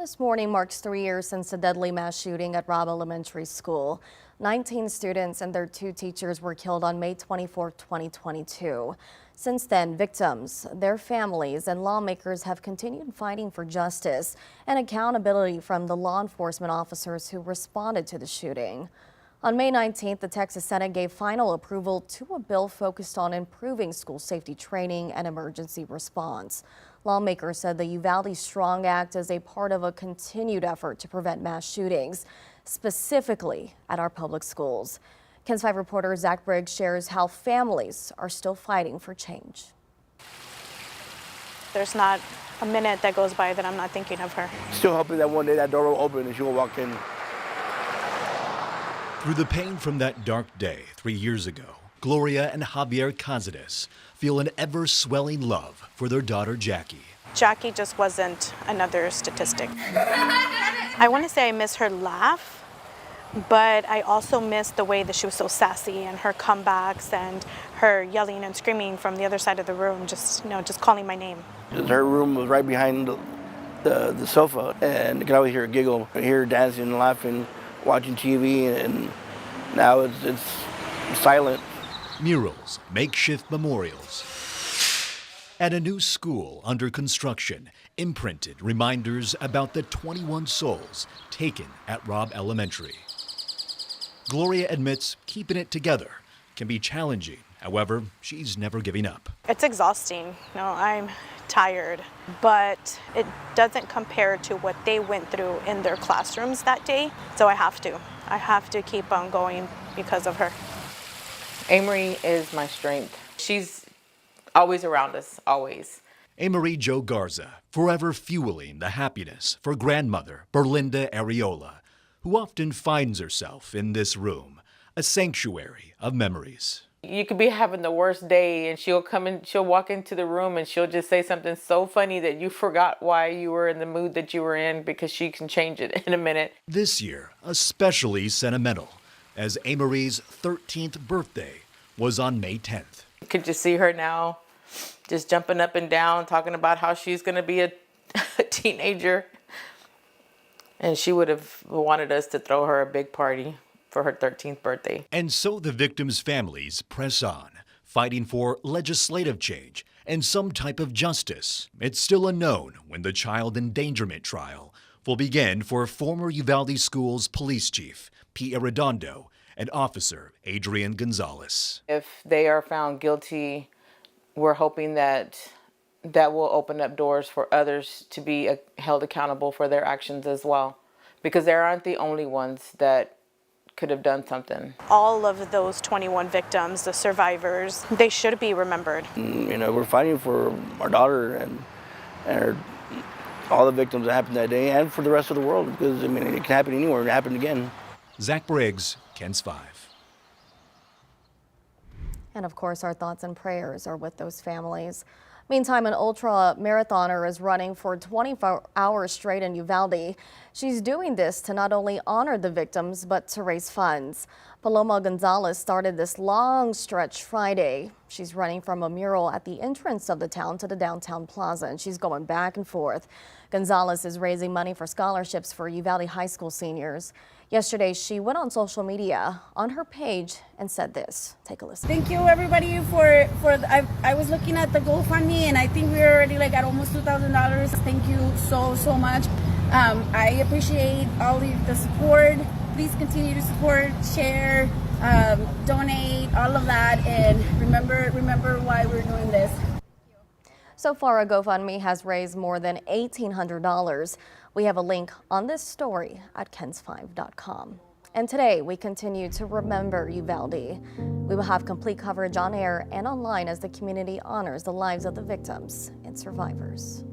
This morning marks 3 years since the deadly mass shooting at Robb Elementary School. 19 students and their 2 teachers were killed on May 24, 2022. Since then, victims, their families, and lawmakers have continued fighting for justice and accountability from the law enforcement officers who responded to the shooting. On May 19th, the Texas Senate gave final approval to a bill focused on improving school safety training and emergency response. Lawmakers said the Uvalde Strong Act is a part of a continued effort to prevent mass shootings, specifically at our public schools. KENS 5 reporter Zach Briggs shares how families are still fighting for change. There's not a minute that goes by that I'm not thinking of her. Still hoping that one day that door will open and she will walk in. Through the pain from that dark day 3 years ago, Gloria and Robb Cazares feel an ever-swelling love for their daughter, Jackie. Jackie just wasn't another statistic. I want to say I miss her laugh, but I also miss the way that she was so sassy and her comebacks and her yelling and screaming from the other side of the room, just calling my name. Her room was right behind the sofa, and you could always hear her giggle, hear her dancing and laughing, watching TV, and now it's silent. Murals, makeshift memorials, and a new school under construction imprinted reminders about the 21 souls taken at Robb Elementary. Gloria admits keeping it together can be challenging. However, she's never giving up. It's exhausting. No, I'm tired, but it doesn't compare to what they went through in their classrooms that day. So I have to keep on going because of her. Amory is my strength. She's always around us, always. Amory Jo Garza, forever fueling the happiness for grandmother Berlinda Areola, who often finds herself in this room, a sanctuary of memories. You could be having the worst day and she'll walk into the room and she'll just say something so funny that you forgot why you were in the mood that you were in, because she can change it in a minute. This year, especially sentimental, as Amory's 13th birthday was on May 10th. You could just see her now, just jumping up and down, talking about how she's going to be a teenager. And she would have wanted us to throw her a big party for her 13th birthday. And so the victims' families press on, fighting for legislative change and some type of justice. It's still unknown when the child endangerment trial will begin for former Uvalde Schools police chief Pete Arredondo and officer Adrian Gonzalez. If they are found guilty, we're hoping that will open up doors for others to be held accountable for their actions as well, because they aren't the only ones that could have done something. All of those 21 victims, the survivors, they should be remembered. You know, we're fighting for our daughter and all the victims that happened that day, and for the rest of the world, because I mean, it can happen anywhere. It happened again. Zach Briggs, KENS 5. And of course, our thoughts and prayers are with those families. Meantime, an ultra marathoner is running for 24 hours straight in Uvalde. She's doing this to not only honor the victims, but to raise funds. Paloma Gonzalez started this long stretch Friday. She's running from a mural at the entrance of the town to the downtown plaza, and she's going back and forth. Gonzalez is raising money for scholarships for Uvalde high school seniors. Yesterday, she went on social media on her page and said this. Take a listen. Thank you, everybody, I was looking at the GoFundMe, and I think we're already at almost $2,000. Thank you so much. I appreciate all the support. Please continue to support, share, donate, all of that, and remember why we're doing this. So far, a GoFundMe has raised more than $1,800. We have a link on this story at KENS5.com. And today, we continue to remember Uvalde. We will have complete coverage on air and online as the community honors the lives of the victims and survivors.